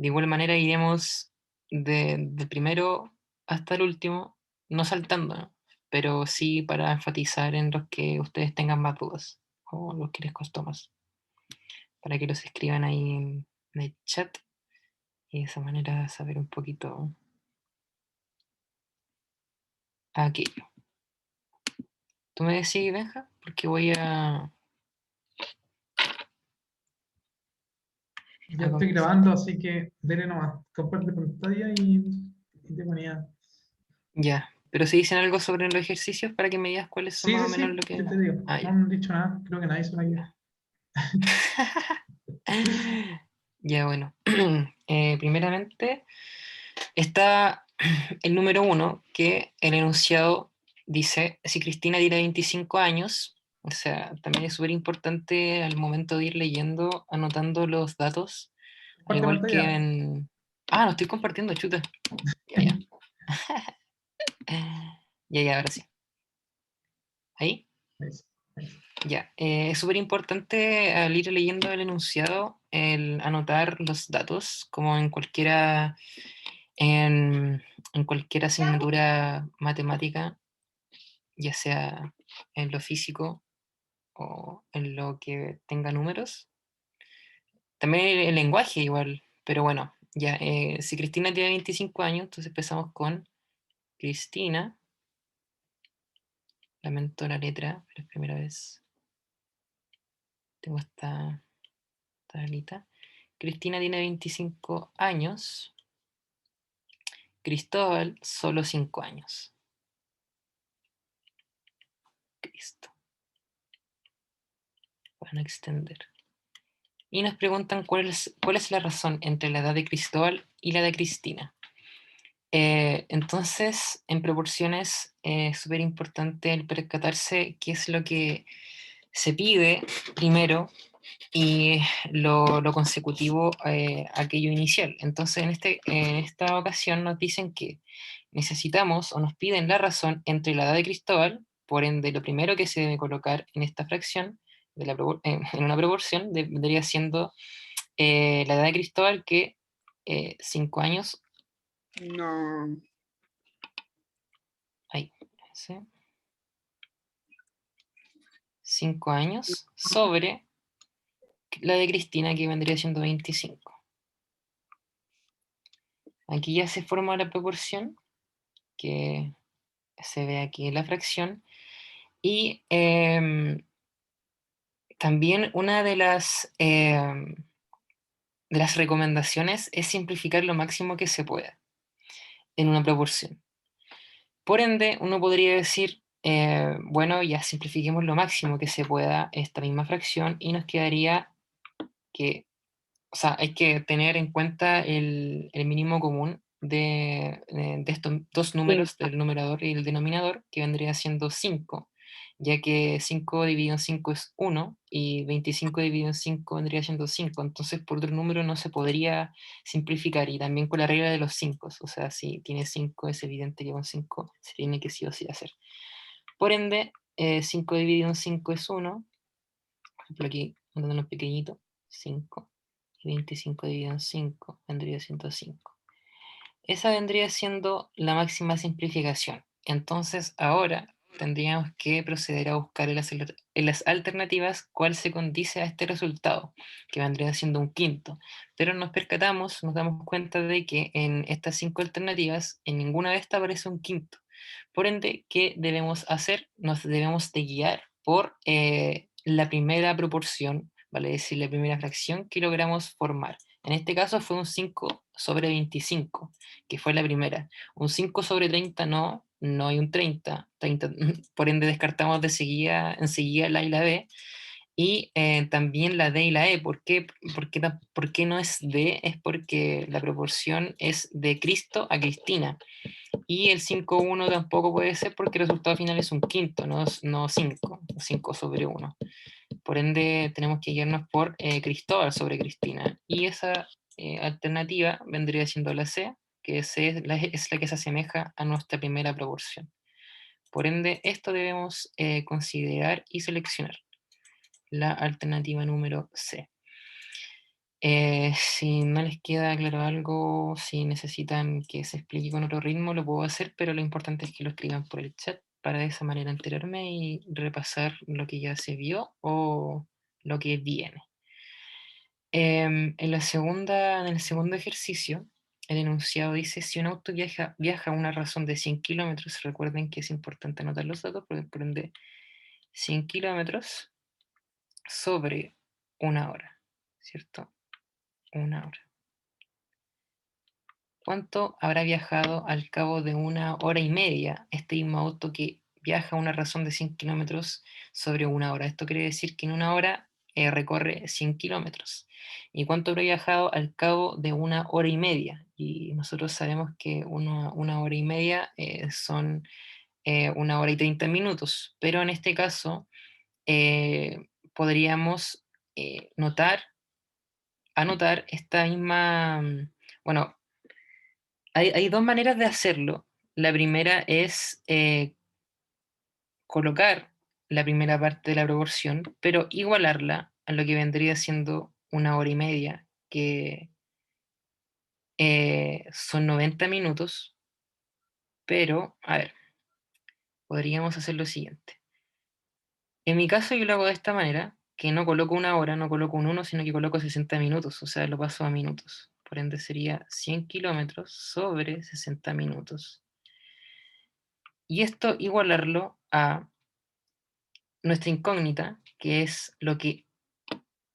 De igual manera iremos del primero hasta el último, no saltando, ¿no? Pero sí para enfatizar en los que ustedes tengan más dudas, o los que les costó más, para que los escriban ahí en el chat y de esa manera saber un poquito aquello. ¿Tú me decís, Benja? Porque voy Ya a estoy comenzar. grabando, así que dele nomás. Comparte pantalla y te ponía. Ya, pero si dicen algo sobre los ejercicios para que me digas cuáles son Sí, más sí, o menos lo sí, que... ¿qué te digo? Ah, No ya. han dicho nada, creo que nadie se la quiere. Ya, bueno. Primeramente está el número uno, que el enunciado dice, si Cristina tiene 25 años, o sea, también es súper importante al momento de ir leyendo, anotando los datos, al Comparte igual que pantalla. en... Ah, no estoy compartiendo, chuta. Ya, ya. Ya, ya, ahora sí. ¿Ahí? Nice, nice. Ya, es súper importante al ir leyendo el enunciado, el anotar los datos, como en cualquier asignatura matemática, ya sea en lo físico o en lo que tenga números. También el lenguaje igual, pero bueno, ya, si Cristina tiene 25 años, entonces empezamos con Cristina, lamento la letra, pero es primera vez, tengo esta tablita. Cristina tiene 25 años, Cristóbal solo 5 años. Cristo. Van a extender. Y nos preguntan cuál es la razón entre la edad de Cristóbal y la de Cristina. Entonces, en proporciones, es súper importante el percatarse qué es lo que se pide primero y lo consecutivo a aquello inicial. Entonces, en esta ocasión nos dicen que necesitamos o nos piden la razón entre la edad de Cristóbal, por ende, lo primero que se debe colocar en esta fracción, en una proporción, vendría siendo la edad de Cristóbal, que 5 años, No. ahí, ¿sí? 5 años sobre la de Cristina, que vendría siendo 25. Aquí ya se forma la proporción, que se ve aquí en la fracción, y también una de las recomendaciones es simplificar lo máximo que se pueda en una proporción. Por ende, uno podría decir, bueno, ya simplifiquemos lo máximo que se pueda esta misma fracción y nos quedaría que, o sea, hay que tener en cuenta el mínimo común de estos dos Sí. números, del numerador y el denominador, que vendría siendo 5, ya que 5 dividido en 5 es 1 y 25 dividido en 5 vendría siendo 5. Entonces, por otro número no se podría simplificar, y también con la regla de los 5. O sea, si tiene 5 es evidente que con 5 se tiene que sí o sí hacer. Por ende, 5 dividido en 5 es 1. Por ejemplo, aquí, un pequeñito, 5. Y 25 dividido en 5 vendría siendo 5. Esa vendría siendo la máxima simplificación. Entonces, ahora tendríamos que proceder a buscar en las alternativas cuál se condice a este resultado, que vendría siendo un quinto. Pero nos damos cuenta de que en estas 5 alternativas, en ninguna de estas aparece un quinto. Por ende, ¿qué debemos hacer? Nos debemos de guiar por la primera proporción, vale decir, la primera fracción que logramos formar. En este caso fue un 5 sobre 25, que fue la primera. Un 5 sobre 30 no, no hay un 30, por ende descartamos enseguida la y la B, y también la D y la E. ¿Por qué no es D? Es porque la proporción es de Cristo a Cristina, y el 5,1 tampoco puede ser porque el resultado final es un quinto, no 5 sobre 1. Por ende, tenemos que guiarnos por Cristóbal sobre Cristina. Y esa alternativa vendría siendo la C, que C es la que se asemeja a nuestra primera proporción. Por ende, esto debemos considerar y seleccionar la alternativa número C. Si no les queda claro algo, si necesitan que se explique con otro ritmo, lo puedo hacer, pero lo importante es que lo escriban por el chat para de esa manera enterarme y repasar lo que ya se vio o lo que viene. En el segundo ejercicio, el enunciado dice, si un auto viaja a una razón de 100 kilómetros, recuerden que es importante anotar los datos, porque por ende 100 kilómetros sobre una hora, ¿cierto? Una hora. ¿Cuánto habrá viajado al cabo de una hora y media este mismo auto que viaja a una razón de 100 kilómetros sobre una hora? Esto quiere decir que en una hora recorre 100 kilómetros. ¿Y cuánto habrá viajado al cabo de una hora y media? Y nosotros sabemos que una hora y media son 1 hora y 30 minutos, pero en este caso podríamos anotar esta misma, bueno, hay dos maneras de hacerlo. La primera es colocar la primera parte de la proporción, pero igualarla a lo que vendría siendo una hora y media, que son 90 minutos, pero, a ver, podríamos hacer lo siguiente. En mi caso yo lo hago de esta manera, que no coloco una hora, no coloco un 1, sino que coloco 60 minutos, o sea, lo paso a minutos. Por ende sería 100 kilómetros sobre 60 minutos. Y esto igualarlo a nuestra incógnita, que es lo que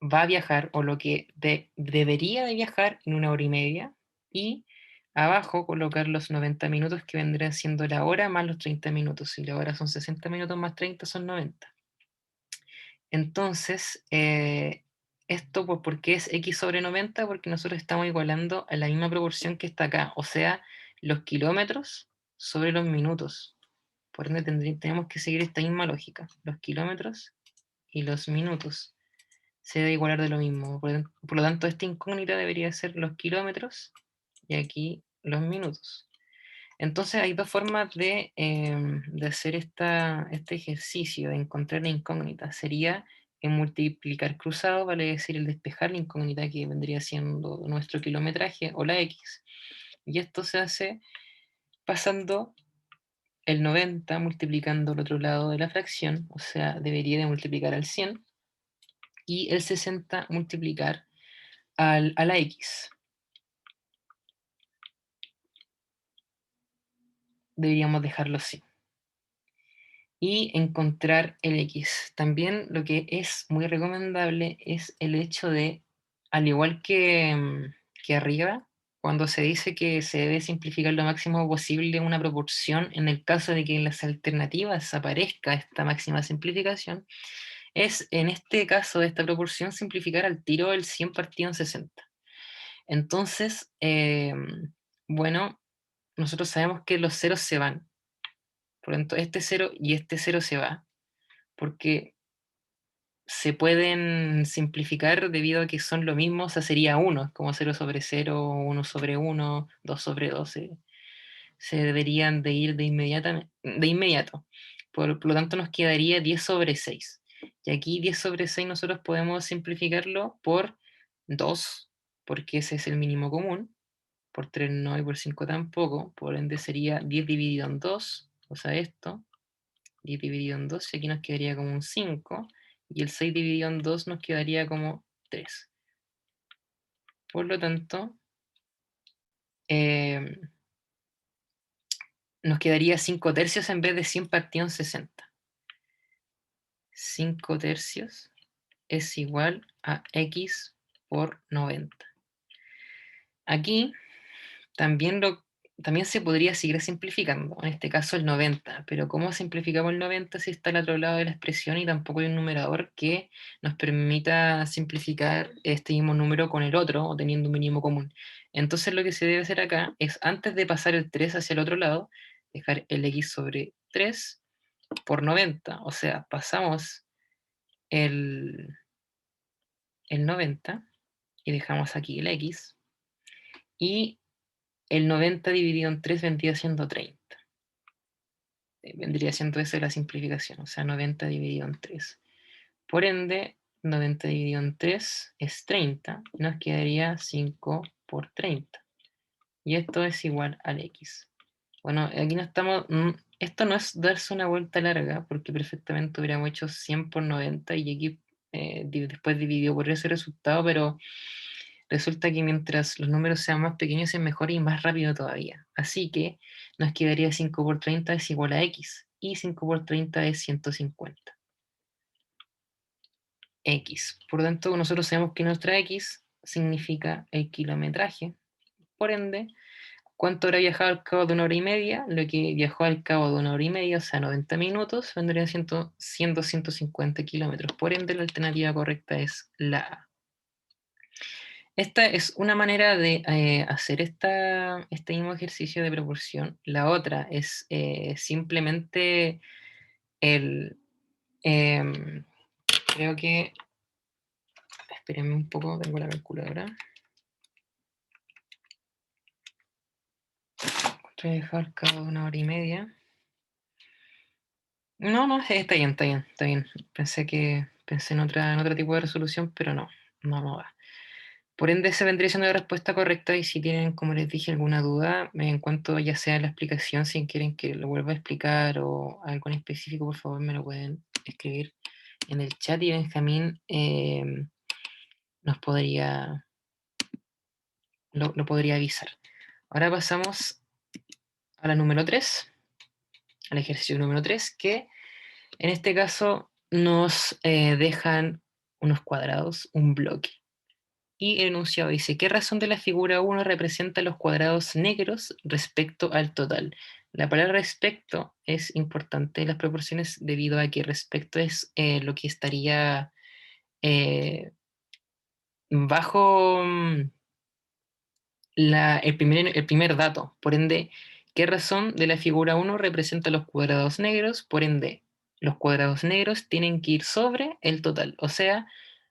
va a viajar o lo que debería de viajar en una hora y media, y abajo colocar los 90 minutos que vendrían siendo la hora más los 30 minutos. Si la hora son 60 minutos más 30 son 90. Entonces, esto ¿por qué es x sobre 90? Porque nosotros estamos igualando a la misma proporción que está acá, o sea, los kilómetros sobre los minutos. Por ende, tenemos que seguir esta misma lógica. Los kilómetros y los minutos se debe igualar de lo mismo. Por lo tanto, esta incógnita debería ser los kilómetros y aquí los minutos. Entonces, hay dos formas de hacer este ejercicio, de encontrar la incógnita. Sería en multiplicar cruzado, vale decir, el despejar la incógnita que vendría siendo nuestro kilometraje o la X. Y esto se hace pasando el 90 multiplicando el otro lado de la fracción, o sea, debería de multiplicar al 100, y el 60 multiplicar a la X. Deberíamos dejarlo así. Y encontrar el X. También lo que es muy recomendable es el hecho de, al igual que arriba, cuando se dice que se debe simplificar lo máximo posible una proporción, en el caso de que en las alternativas aparezca esta máxima simplificación, es en este caso de esta proporción simplificar al tiro el 100 partido en 60. Entonces, bueno, nosotros sabemos que los ceros se van. Por lo tanto, este 0 y este 0 se va, porque se pueden simplificar debido a que son lo mismo, o sea, sería 1, es como 0 sobre 0, 1 sobre 1, 2 sobre 2, se deberían de ir de inmediato. Por lo tanto, nos quedaría 10 sobre 6. Y aquí 10 sobre 6 nosotros podemos simplificarlo por 2, porque ese es el mínimo común, por 3 no y por 5 tampoco, por ende sería 10 dividido en 2, o sea, esto, 10 dividido en 2, y aquí nos quedaría como un 5, y el 6 dividido en 2 nos quedaría como 3. Por lo tanto, nos quedaría 5 tercios en vez de 100 partido en 60. 5 tercios es igual a x por 90. Aquí también se podría seguir simplificando, en este caso el 90, pero ¿cómo simplificamos el 90 si está al otro lado de la expresión y tampoco hay un numerador que nos permita simplificar este mismo número con el otro o teniendo un mínimo común? Entonces lo que se debe hacer acá es, antes de pasar el 3 hacia el otro lado, dejar el x sobre 3 por 90, o sea, pasamos el 90 y dejamos aquí el x, y el 90 dividido en 3 vendría siendo 30. Vendría siendo esa la simplificación, o sea, 90 dividido en 3. Por ende, 90 dividido en 3 es 30. Nos quedaría 5 por 30. Y esto es igual al x. Bueno, aquí no estamos... esto no es darse una vuelta larga, porque perfectamente hubiéramos hecho 100 por 90 y aquí después dividido por ese resultado, pero resulta que mientras los números sean más pequeños es mejor y más rápido todavía. Así que nos quedaría 5 por 30 es igual a x, y 5 por 30 es 150. X. Por lo tanto, nosotros sabemos que nuestra X significa el kilometraje. Por ende, ¿cuánto habrá viajado al cabo de 1 hora y media? Lo que viajó al cabo de 1 hora y media, o sea, 90 minutos, vendría siendo 150 kilómetros. Por ende, la alternativa correcta es la A. Esta es una manera de hacer este mismo ejercicio de proporción. La otra es simplemente el... creo que... Espérenme un poco, tengo la calculadora. Voy a dejar cada 1 hora y media. No, está bien, está bien, está bien. Pensé en otro tipo de resolución, pero no va. Por ende, esa vendría siendo la respuesta correcta, y si tienen, como les dije, alguna duda en cuanto ya sea la explicación, si quieren que lo vuelva a explicar o algo en específico, por favor me lo pueden escribir en el chat y Benjamín nos podría, lo podría avisar. Ahora pasamos a la número 3, al ejercicio número 3, que en este caso nos dejan unos cuadrados, un bloque. Y el enunciado dice, ¿qué razón de la figura 1 representa los cuadrados negros respecto al total? La palabra respecto es importante en las proporciones debido a que respecto es lo que estaría bajo el primer dato. Por ende, ¿qué razón de la figura 1 representa los cuadrados negros? Por ende, los cuadrados negros tienen que ir sobre el total, o sea,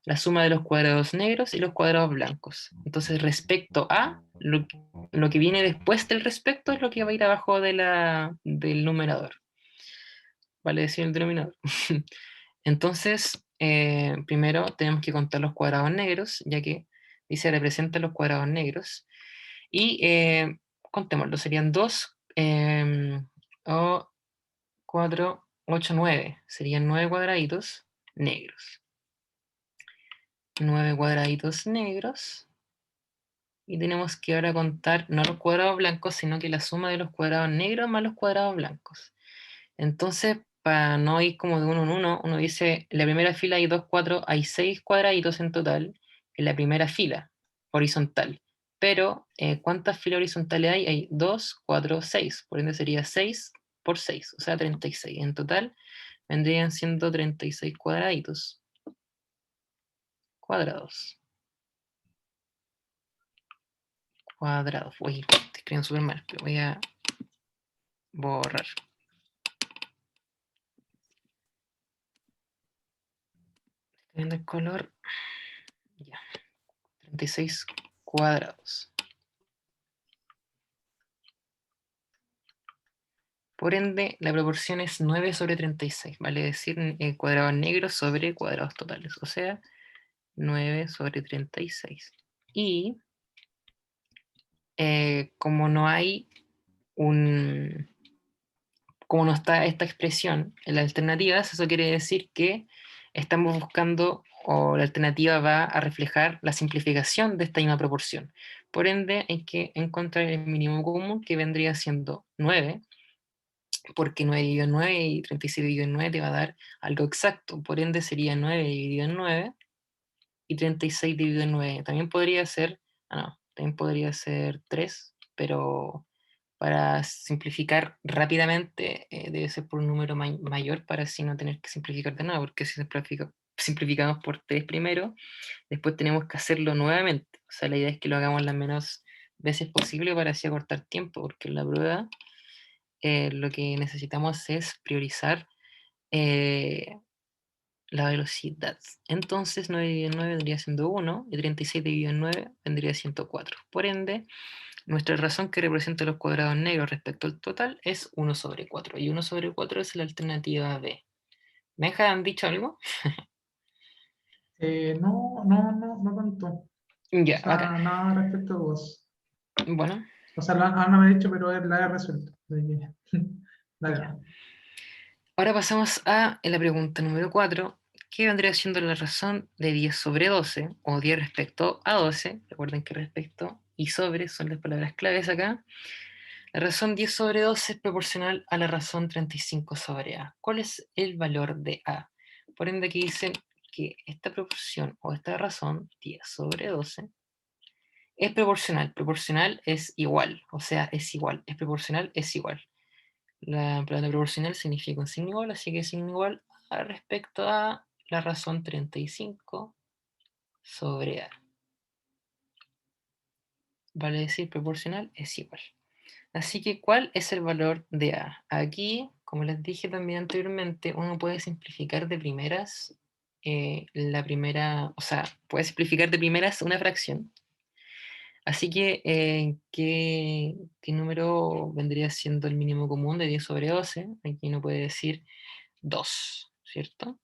la suma de los cuadrados negros y los cuadrados blancos. Entonces, respecto a, lo que viene después del respecto es lo que va a ir abajo del numerador. Vale decir el denominador. Entonces, primero tenemos que contar los cuadrados negros, ya que dice representa los cuadrados negros. Y contémoslo, serían 2 o 4, 8, 9. Serían 9 cuadraditos negros. 9 cuadraditos negros. Y tenemos que ahora contar no los cuadrados blancos, sino que la suma de los cuadrados negros más los cuadrados blancos. Entonces, para no ir como de uno en uno, uno dice, en la primera fila hay 2, 4, hay 6 cuadraditos en total, en la primera fila, horizontal. Pero, ¿cuántas filas horizontales hay? Hay 2, 4, 6. Por ende sería 6 por 6, o sea, 36. En total, vendrían siendo 36 cuadraditos. Cuadrados. Cuadrados. Uy, estoy escribiendo súper mal, pero voy a borrar. Estoy viendo el color. Ya. 36 cuadrados. Por ende, la proporción es 9 sobre 36, vale decir cuadrados negros sobre cuadrados totales, o sea, 9 sobre 36. Y como no hay como no está esta expresión en las alternativas, eso quiere decir que estamos buscando, o la alternativa va a reflejar la simplificación de esta misma proporción. Por ende, hay que encontrar el mínimo común, que vendría siendo 9, porque 9 dividido en 9 y 36 dividido en 9 te va a dar algo exacto. Por ende sería 9 dividido en 9 y 36 dividido en 9. También podría ser, también podría ser 3, pero para simplificar rápidamente debe ser por un número mayor, para así no tener que simplificar de nuevo, porque si simplificamos por 3 primero, después tenemos que hacerlo nuevamente. O sea, la idea es que lo hagamos las menos veces posible para así acortar tiempo, porque en la prueba lo que necesitamos es priorizar la velocidad. Entonces 9 dividido en 9 vendría siendo 1 y 36 dividido en 9 vendría siendo 4. Por ende, nuestra razón que representa los cuadrados negros respecto al total es 1 sobre 4. Y 1 sobre 4 es la alternativa B. ¿Me han dicho algo? No tanto. O Ya, acá. sea, nada respecto a vos. Bueno, O sea, no me he dicho, pero la he resuelto. Así que, dale, ya. va. Ahora pasamos a la pregunta número 4, que vendría siendo la razón de 10 sobre 12, o 10 respecto a 12. Recuerden que respecto y sobre son las palabras claves acá. La razón 10 sobre 12 es proporcional a la razón 35 sobre A. ¿Cuál es el valor de A? Por ende, aquí dicen que esta proporción o esta razón 10 sobre 12 es proporcional. Proporcional es igual, o sea, es igual. Es proporcional, es igual. La palabra proporcional significa un signo igual, así que es signo igual respecto a la razón 35 sobre A. Vale decir, proporcional es igual. Así que, ¿cuál es el valor de A? Aquí, como les dije también anteriormente, uno puede simplificar de primeras o sea, puede simplificar de primeras una fracción. Así que, ¿qué número vendría siendo el mínimo común de 10 sobre 12? Aquí uno puede decir 2, ¿cierto?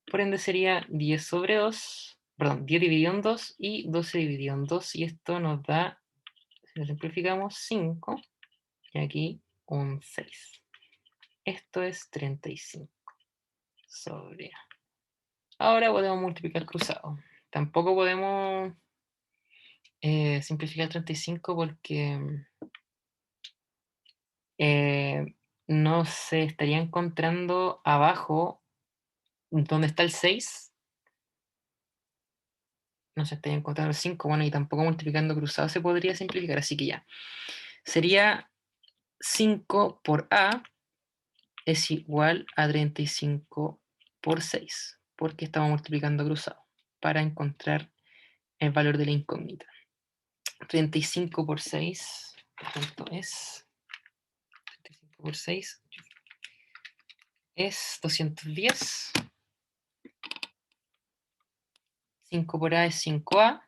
Por ende sería 10 sobre 2, perdón, 10 dividido en 2 y 12 dividido en 2, y esto nos da, si lo simplificamos, 5, y aquí un 6. Esto es 35 sobre A. Ahora podemos multiplicar cruzado. Tampoco podemos simplificar 35 porque eh, no se estaría encontrando abajo donde está el 6, no se estaría encontrando el 5, bueno, y tampoco multiplicando cruzado se podría simplificar, así que ya. Sería 5 por A es igual a 35 por 6, porque estamos multiplicando cruzado para encontrar el valor de la incógnita. 35 por 6, ¿cuánto es? 35 por 6 es 210. 5 por A es 5A,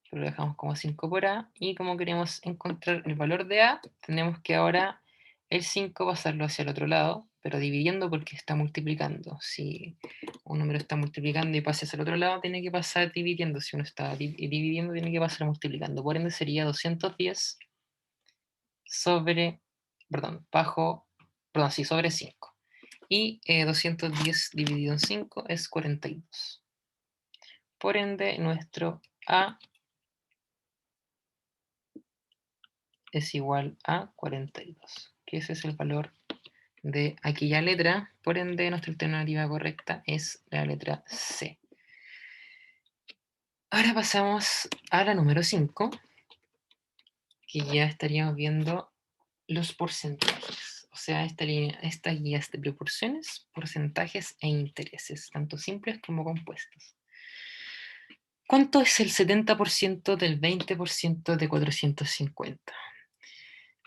pero lo dejamos como 5 por A. Y como queremos encontrar el valor de A, tenemos que ahora el 5 pasarlo hacia el otro lado, pero dividiendo porque está multiplicando. Si un número está multiplicando y pasa hacia el otro lado, tiene que pasar dividiendo. Si uno está dividiendo, tiene que pasar multiplicando. Por ende sería 210 sobre, perdón, sobre 5. Y 210 dividido en 5 es 42. Por ende, nuestro A es igual a 42, que ese es el valor de aquella letra. Por ende, nuestra alternativa correcta es la letra C. Ahora pasamos a la número 5, que ya estaríamos viendo los porcentajes. O sea, estas guías de proporciones, porcentajes e intereses, tanto simples como compuestos. ¿Cuánto es el 70% del 20% de 450?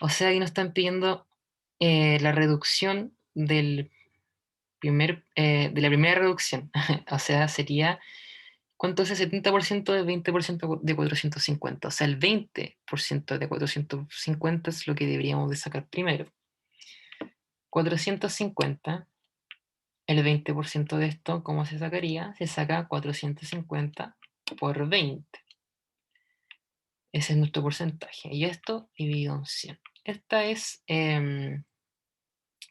O sea, aquí nos están pidiendo la reducción de la primera reducción. O sea, sería, ¿cuánto es el 70% del 20% de 450? O sea, el 20% de 450 es lo que deberíamos de sacar primero. 450, el 20% de esto, ¿cómo se sacaría? Se saca 450 por 20. Ese es nuestro porcentaje. Y esto dividido en 100. Esta es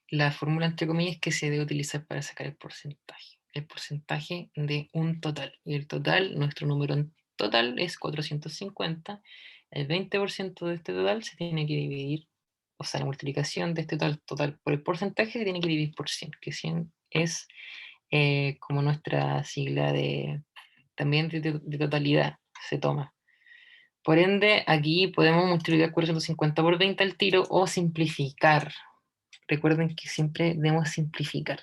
la fórmula, entre comillas, que se debe utilizar para sacar el porcentaje. El porcentaje de un total. Y el total, nuestro número en total es 450. El 20% de este total se tiene que dividir, o sea, la multiplicación de este total por el porcentaje se tiene que dividir por 100, que 100 es como nuestra sigla también de totalidad, se toma. Por ende, aquí podemos multiplicar 450 por 20 al tiro o simplificar. Recuerden que siempre debemos simplificar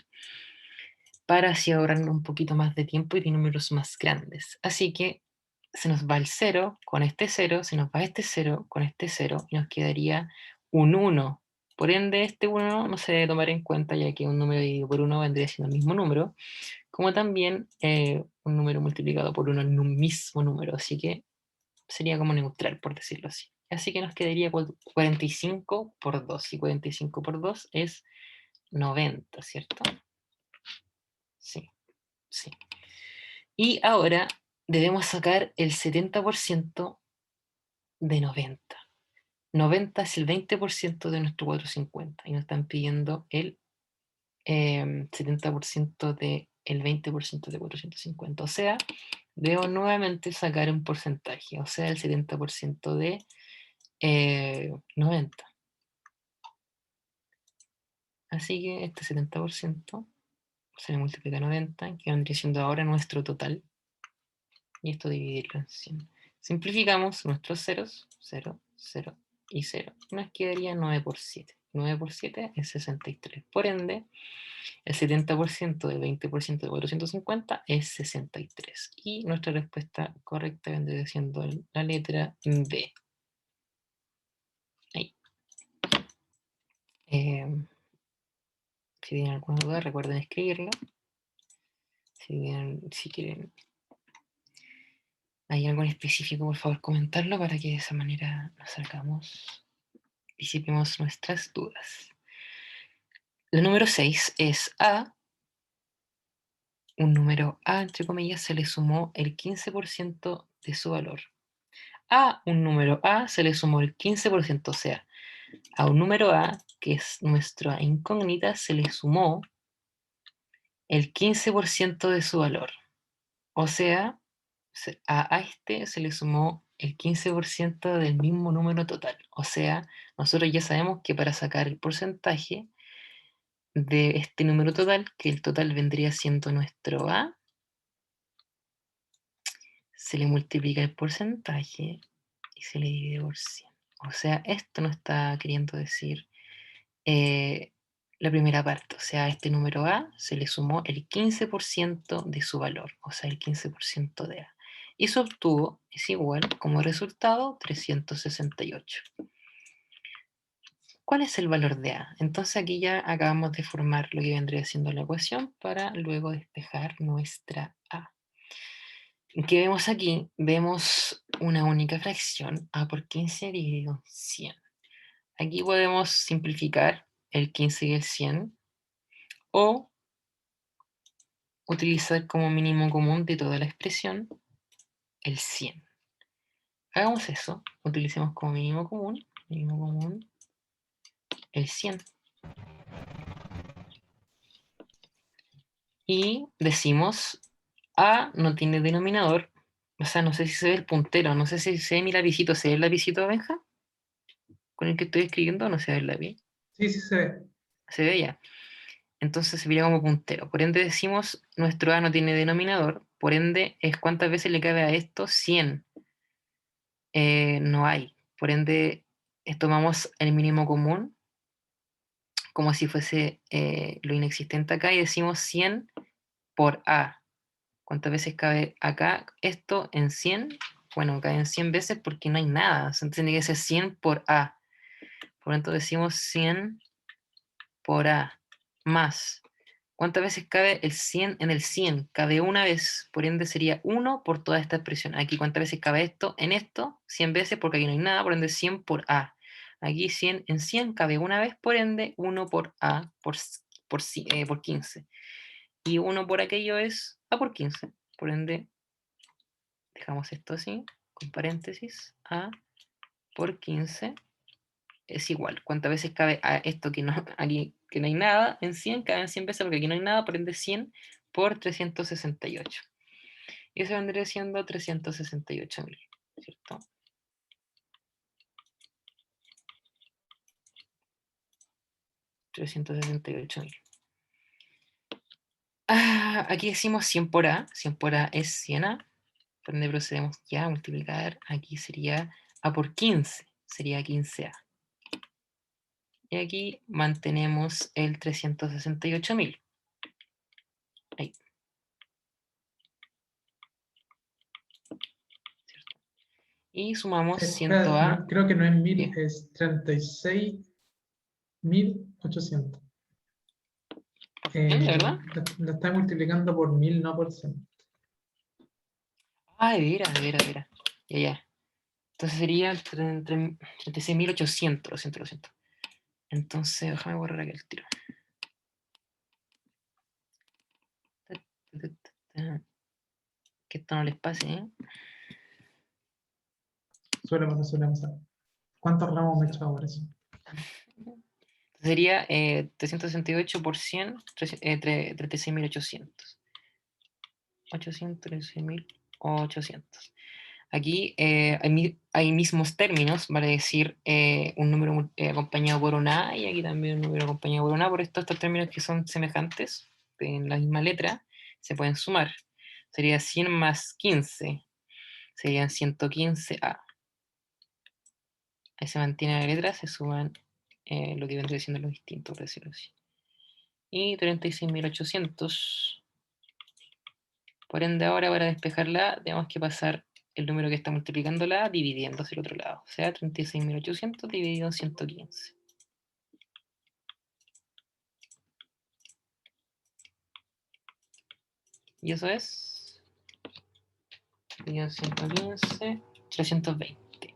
para así ahorrar un poquito más de tiempo y de números más grandes. Así que se nos va el 0 con este 0, se nos va este 0 con este 0 y nos quedaría un 1. Por ende, este 1 no se debe tomar en cuenta, ya que un número dividido por 1 vendría siendo el mismo número, como también un número multiplicado por 1 en un mismo número. Así que sería como neutral, por decirlo así. Así que nos quedaría 45 por 2. Y 45 por 2 es 90, ¿cierto? Sí, sí. Y ahora debemos sacar el 70% de 90. 90 es el 20% de nuestro 450 y nos están pidiendo el 70% del 20% de 450. O sea, debo nuevamente sacar un porcentaje, o sea, el 70% de 90. Así que este 70% se le multiplica a 90, que vendría siendo ahora nuestro total. Y esto dividirlo en 100. Simplificamos nuestros ceros, 0, 0 y 0. Nos quedaría 9 por 7. 9 por 7 es 63. Por ende, el 70% del 20% de 450 es 63. Y nuestra respuesta correcta vendría siendo la letra B. Ahí. Si tienen alguna duda, recuerden escribirlo. Si quieren, hay algo en específico, por favor, comentarlo para que de esa manera nos sacamos, disipemos nuestras dudas. El número 6 es A. Un número A, entre comillas, se le sumó el 15% de su valor. A un número A se le sumó el 15%, o sea, a un número A, que es nuestra incógnita, se le sumó el 15% de su valor. O sea, a este se le sumó el 15% del mismo número total. O sea, nosotros ya sabemos que para sacar el porcentaje de este número total, que el total vendría siendo nuestro A, se le multiplica el porcentaje y se le divide por 100. O sea, esto nos está queriendo decir la primera parte. O sea, a este número A se le sumó el 15% de su valor, o sea, el 15% de A. Y se obtuvo, es igual, como resultado, 368. ¿Cuál es el valor de A? Entonces aquí ya acabamos de formar lo que vendría siendo la ecuación para luego despejar nuestra A. ¿Qué vemos aquí? Vemos una única fracción, A por 15 dividido en 100. Aquí podemos simplificar el 15 y el 100 o utilizar como mínimo común de toda la expresión el 100. Hagamos eso, utilicemos como mínimo común el 100. Y decimos A no tiene denominador, o sea, no sé si se ve el puntero, no sé si se ve mi lapicito, ¿se ve el lapicito, Benja? Con el que estoy escribiendo, no se ve el lápiz. Sí, sí se ve. Se ve ya. Entonces se vería como puntero. Por ende decimos, nuestro A no tiene denominador, por ende es cuántas veces le cabe a esto, 100. No hay. Por ende, tomamos el mínimo común, como si fuese lo inexistente acá, y decimos 100 por A. ¿Cuántas veces cabe acá esto en 100? Bueno, cabe en 100 veces porque no hay nada. Entonces tiene que ser 100 por A. Por lo tanto decimos 100 por A más. ¿Cuántas veces cabe el 100 en el 100? Cabe una vez, por ende sería 1 por toda esta expresión. Aquí, ¿cuántas veces cabe esto en esto? 100 veces, porque aquí no hay nada, por ende 100 por A. Aquí 100 en 100 cabe una vez, por ende 1 por A por 15. Y 1 por aquello es A por 15. Por ende, dejamos esto así, con paréntesis, A por 15 es igual. ¿Cuántas veces cabe a esto que no, aquí, que no hay nada? En 100, cabe en 100 veces porque aquí no hay nada, por ende 100 por 368. Y eso vendría siendo 368.000, ¿cierto? $368.000. Aquí decimos 100 por A. 100 por A es 100A. Por ende procedemos ya a multiplicar. Aquí sería A por 15. Sería 15A. Y aquí mantenemos el 368.000. Ahí. Y sumamos 100 Espera, A. creo que no es 1000, ¿Qué? es 36.800. ¿De verdad? La está multiplicando por 1000, no por 100. Ah, de veras, de veras, de veras. Ya, ya. Entonces sería 36.800, lo siento, lo siento. Entonces, déjame borrar aquí el tiro. que esto no les pase, ¿eh? Suele pasar, suele pasar. ¿Cuántos ramos me he echado por eso? Sería 368 por 100, 36.800. 36.800. Aquí hay mismos términos, vale decir un número acompañado por una A y aquí también un número acompañado por una A, por estos términos que son semejantes, en la misma letra, se pueden sumar. Sería 100 más 15, serían 115A. Ahí se mantiene la letra, se suman lo que vendría siendo lo distinto, por decirlo así. Y 36.800. Por ende, ahora para despejarla, tenemos que pasar el número que está multiplicándola dividiendo hacia el otro lado. O sea, 36.800 dividido en 115. Y eso es... dividido en 115, 320.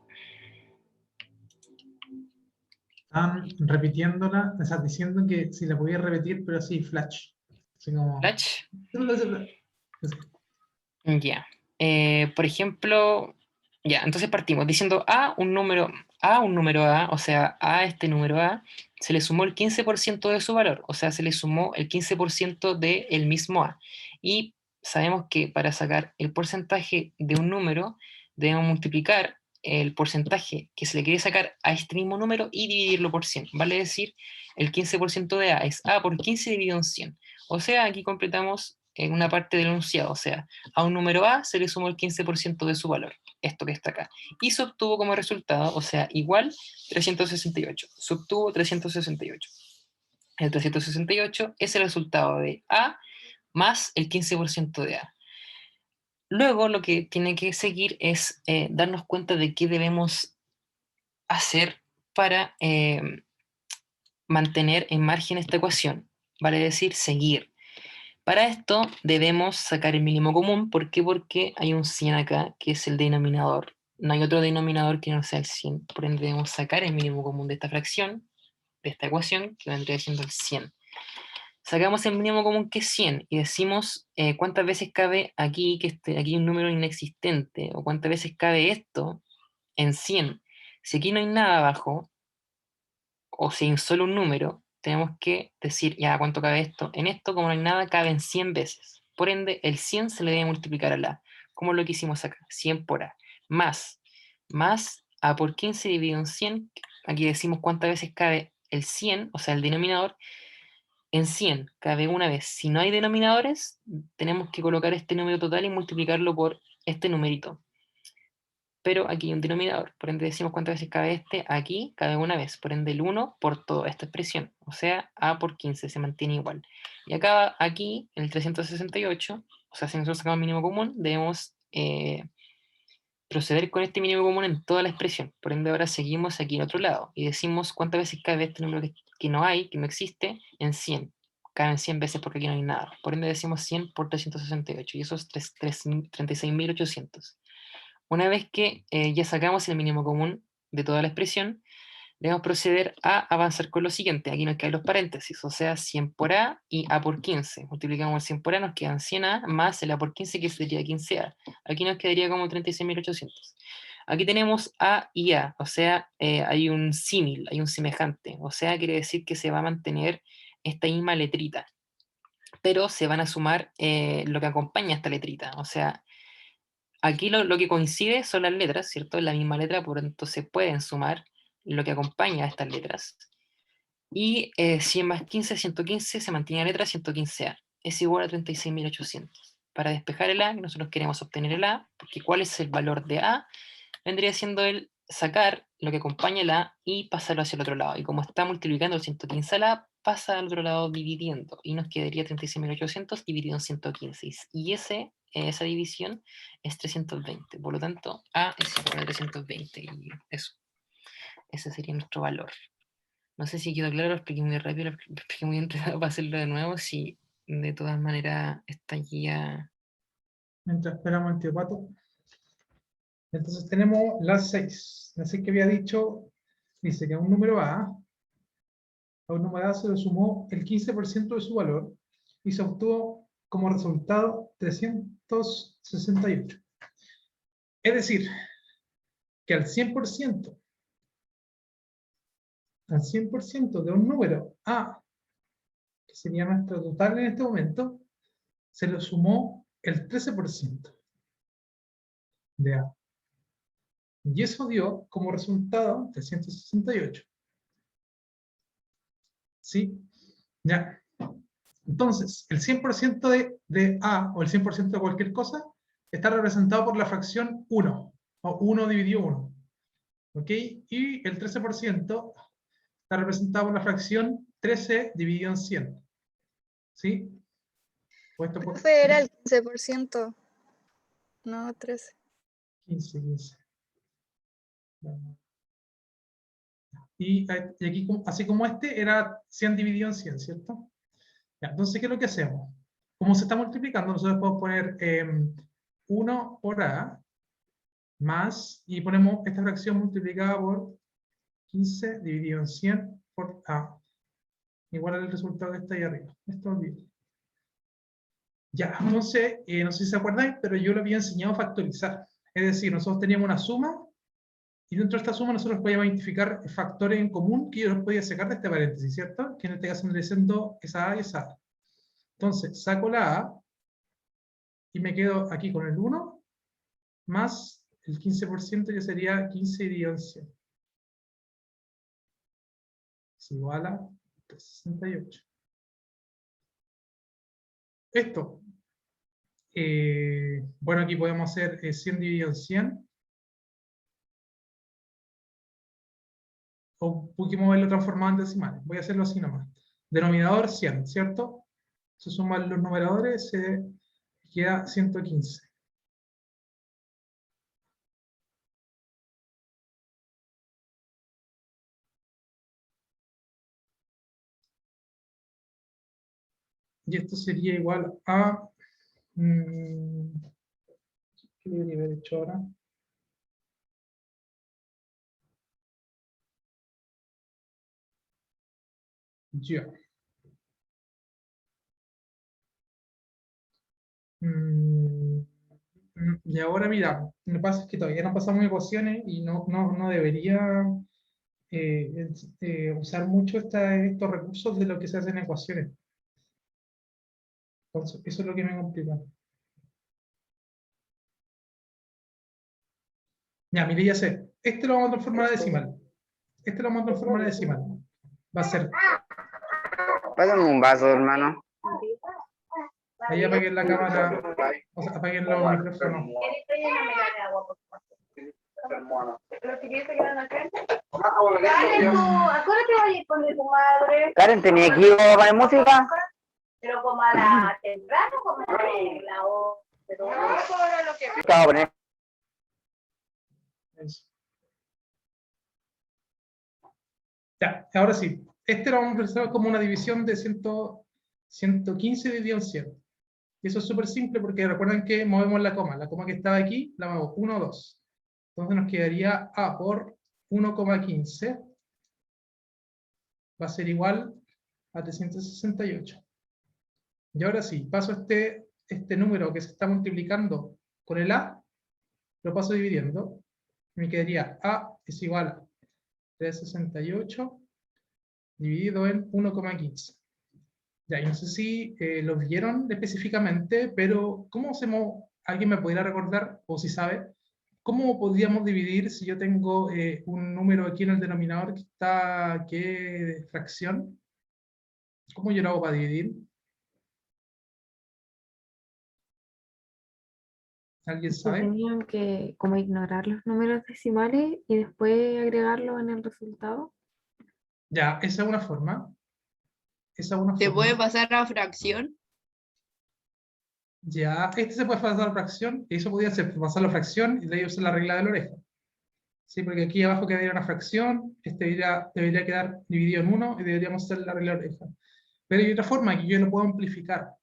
Estaban repitiéndola, o sea, diciendo que si la podía repetir, pero así, flash. Así como... ¿Flash? Así. Ya. Por ejemplo, ya, entonces partimos diciendo A, un número A, o sea, a este número A, se le sumó el 15% de su valor, o sea, se le sumó el 15% del mismo A. Y sabemos que para sacar el porcentaje de un número, debemos multiplicar el porcentaje que se le quiere sacar a este mismo número y dividirlo por 100. Vale decir, el 15% de A es A por 15 dividido en 100. O sea, aquí completamos en una parte del enunciado, o sea, a un número A se le sumó el 15% de su valor, esto que está acá, y se obtuvo como resultado, o sea, igual 368, se obtuvo 368. El 368 es el resultado de A más el 15% de A. Luego lo que tiene que seguir es darnos cuenta de qué debemos hacer para mantener en margen esta ecuación, vale decir, seguir. Para esto debemos sacar el mínimo común. ¿Por qué? Porque hay un 100 acá, que es el denominador. No hay otro denominador que no sea el 100. Por ende debemos sacar el mínimo común de esta fracción, de esta ecuación, que vendría siendo el 100. Sacamos el mínimo común que es 100 y decimos cuántas veces cabe aquí, que aquí un número inexistente, o cuántas veces cabe esto en 100. Si aquí no hay nada abajo, o si hay solo un número, tenemos que decir, ya, ¿cuánto cabe esto? En esto, como no hay nada, caben 100 veces. Por ende, el 100 se le debe multiplicar a la, como lo que hicimos acá, 100 por A, más A por 15 dividido en 100, aquí decimos cuántas veces cabe el 100, o sea, el denominador, en 100 cabe una vez. Si no hay denominadores, tenemos que colocar este número total y multiplicarlo por este numerito. Pero aquí hay un denominador, por ende decimos cuántas veces cabe este, aquí cabe una vez, por ende el 1 por toda esta expresión, o sea, A por 15 se mantiene igual. Y acá, aquí, el 368, o sea, si nosotros sacamos mínimo común, debemos proceder con este mínimo común en toda la expresión, por ende ahora seguimos aquí en otro lado, y decimos cuántas veces cabe este número que no hay, que no existe, en 100. Caben 100 veces porque aquí no hay nada, por ende decimos 100 por 368, y eso es 36.800. Una vez que ya sacamos el mínimo común de toda la expresión, debemos proceder a avanzar con lo siguiente. Aquí nos quedan los paréntesis, o sea, 100 por A y A por 15. Multiplicamos el 100 por A, nos quedan 100A más el A por 15, que sería 15A. Aquí nos quedaría como 36.800. Aquí tenemos A y A, o sea, hay un símil, hay un semejante. O sea, quiere decir que se va a mantener esta misma letrita, pero se van a sumar lo que acompaña a esta letrita. O sea, aquí lo que coincide son las letras, ¿cierto? Es la misma letra, por lo tanto se pueden sumar lo que acompaña a estas letras. Y 100 más 15, 115, se mantiene la letra 115A. Es igual a 36.800. Para despejar el A, que nosotros queremos obtener el A, porque ¿cuál es el valor de A? Vendría siendo el sacar lo que acompaña el A y pasarlo hacia el otro lado. Y como está multiplicando el 115 al A, pasa al otro lado dividiendo. Y nos quedaría 36.800 dividido en 115. Y esa división es 320. Por lo tanto, A es igual a 320. Y eso. Ese sería nuestro valor. No sé si quedó claro, lo expliqué muy rápido, lo expliqué muy enredado para hacerlo de nuevo. Si de todas maneras esta guía... Mientras esperamos el tío Pato. Entonces tenemos las 6. Las 6 que había dicho, dice que a un número A se le sumó el 15% de su valor y se obtuvo como resultado 300 68. Es decir, que al 100% de un número A, que sería nuestro total en este momento, se le sumó el 13% de A. Y eso dio como resultado 368. ¿Sí? Ya. Entonces, el 100% de A o el 100% de cualquier cosa está representado por la fracción 1, o 1 dividido 1. ¿Ok? Y el 13% está representado por la fracción 13 dividido en 100. ¿Sí? Puesto por Profe, era el 15%, no 13. 15. Y aquí, así como este, era 100 dividido en 100, ¿cierto? Ya, entonces, ¿qué es lo que hacemos? Como se está multiplicando, nosotros podemos poner 1 por A, más, y ponemos esta fracción multiplicada por 15 dividido en 100 por A. Igual al resultado que está ahí arriba. Esto olvido. Ya, entonces, no sé si se acuerdan, pero yo lo había enseñado a factorizar. Es decir, nosotros teníamos una suma, y dentro de esta suma nosotros podíamos identificar factores en común que yo los podía sacar de este paréntesis, ¿cierto? Que en este caso vendría siendo esa A y esa A. Entonces, saco la A, y me quedo aquí con el 1, más el 15%, que sería 15 dividido en 100. Es igual a 368. Esto, bueno, aquí podemos hacer 100 dividido en 100. O pudimos verlo transformado en decimales. Voy a hacerlo así nomás. Denominador 100, ¿cierto? Se suman los numeradores, se queda 115. Y esto sería igual a... ¿qué debería haber hecho ahora? Ya. Y ahora mira, lo que pasa es que todavía no pasamos ecuaciones y no debería usar mucho estos recursos de lo que se hace en ecuaciones. Entonces, eso es lo que me complica. Ya, mire, ya sé. Este lo vamos a transformar a decimal. Este lo vamos a transformar a decimal. Va a ser... Pásame un vaso, hermano. Ahí apaguen la cámara, o sea, apaguen los micrófonos. Karen, ¿tenía equipo para música? Pero como a la temprano, como a la hora. Pero Estaba poniendo. Eso. Ya, ahora sí. Este lo vamos a pensar como una división de 115 dividido en 100. Y eso es súper simple porque recuerden que movemos la coma. La coma que estaba aquí, la movemos 1, 2. Entonces nos quedaría A por 1,15. Va a ser igual a 368. Y ahora sí, paso este número que se está multiplicando con el A, lo paso dividiendo. Me quedaría A es igual a 368 dividido en 1,15. Ya, y no sé si lo vieron específicamente, pero ¿cómo hacemos? ¿Alguien me podría recordar, o si sabe, cómo podríamos dividir si yo tengo un número aquí en el denominador que es fracción? ¿Cómo yo lo hago para dividir? ¿Alguien Se sabe? tenían que como ignorar los números decimales y después agregarlos en el resultado. Ya, esa es una forma. Esa es una ¿Se puede forma. pasar a fracción? Ya, este se puede pasar a fracción, y eso podría ser pasar la fracción y de ahí usar la regla de la oreja. Sí, porque aquí abajo quedaría una fracción, este debería quedar dividido en 1 y deberíamos hacer la regla de la oreja. Pero hay otra forma que yo lo puedo amplificar.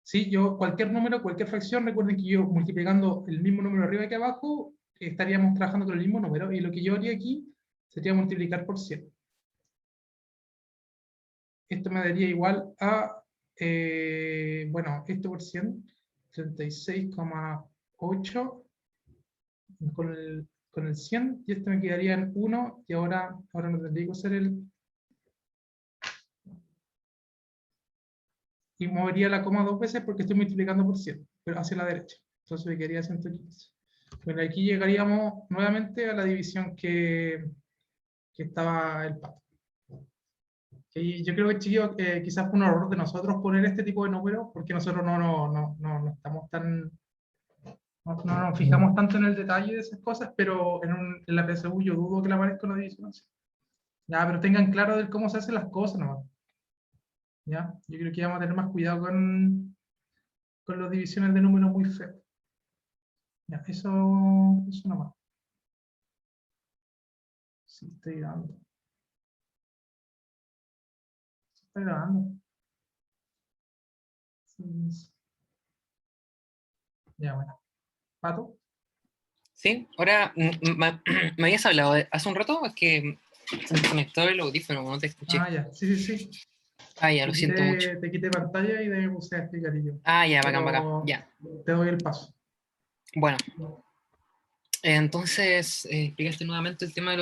¿Sí? Yo, cualquier número, cualquier fracción, recuerden que yo multiplicando el mismo número arriba que abajo, estaríamos trabajando con el mismo número, y lo que yo haría aquí sería multiplicar por 100. Esto me daría igual a, bueno, esto por 100, 36,8 con el 100, y este me quedaría en 1, y ahora no tendría que usar el... Y movería la coma 2 veces porque estoy multiplicando por 100, pero hacia la derecha. Entonces me quedaría 115. Bueno, aquí llegaríamos nuevamente a la división que estaba el pato. Y yo creo que, chiquillos, quizás fue un error de nosotros poner este tipo de números, porque nosotros no estamos tan... No nos fijamos tanto en el detalle de esas cosas, pero en la PSU yo dudo que le aparezca una división así. Ya, pero tengan claro de cómo se hacen las cosas, ¿no? ¿Ya? Yo creo que vamos a tener más cuidado con las divisiones de números muy feos. Ya, eso nomás. Sí, estoy grabando. Estoy grabando. Sí, sí. Ya, bueno. ¿Pato? Sí, ahora me habías hablado hace un rato, es que se me conectó el audífono, no te escuché. Ah, ya. Sí, sí, sí. Ah, ya, lo siento mucho. Te quité pantalla y de ahí me puse a explicar yo. Ah, ya, bacán, Pero bacán. Ya. te doy el paso. Bueno, entonces explicaste nuevamente el tema de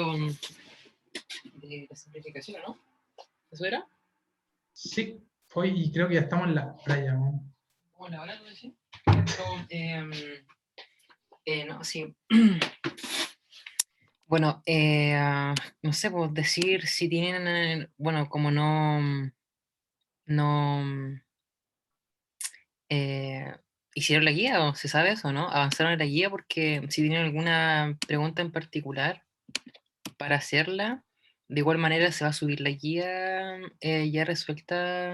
la simplificación, ¿no? ¿Eso era? Sí. Hoy y creo que ya estamos en la playa, ¿no? ¿Cómo la hora, no sé? Pero, no, sí. Bueno, no sé, pues decir si tienen, bueno, como no hicieron la guía, o se sabe eso, ¿no? Avanzaron en la guía porque si tienen alguna pregunta en particular para hacerla, de igual manera se va a subir la guía ya resuelta,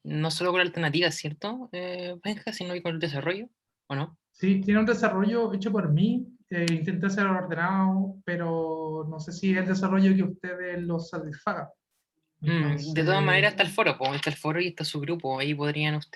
no solo con alternativas, ¿cierto, Benja, sino que con el desarrollo, ¿o no? Sí, tiene un desarrollo hecho por mí. Intenté hacerlo ordenado, pero no sé si es el desarrollo que ustedes lo satisfaga. De todas Entonces, maneras está el foro, pues, está el foro y está su grupo, ahí podrían ustedes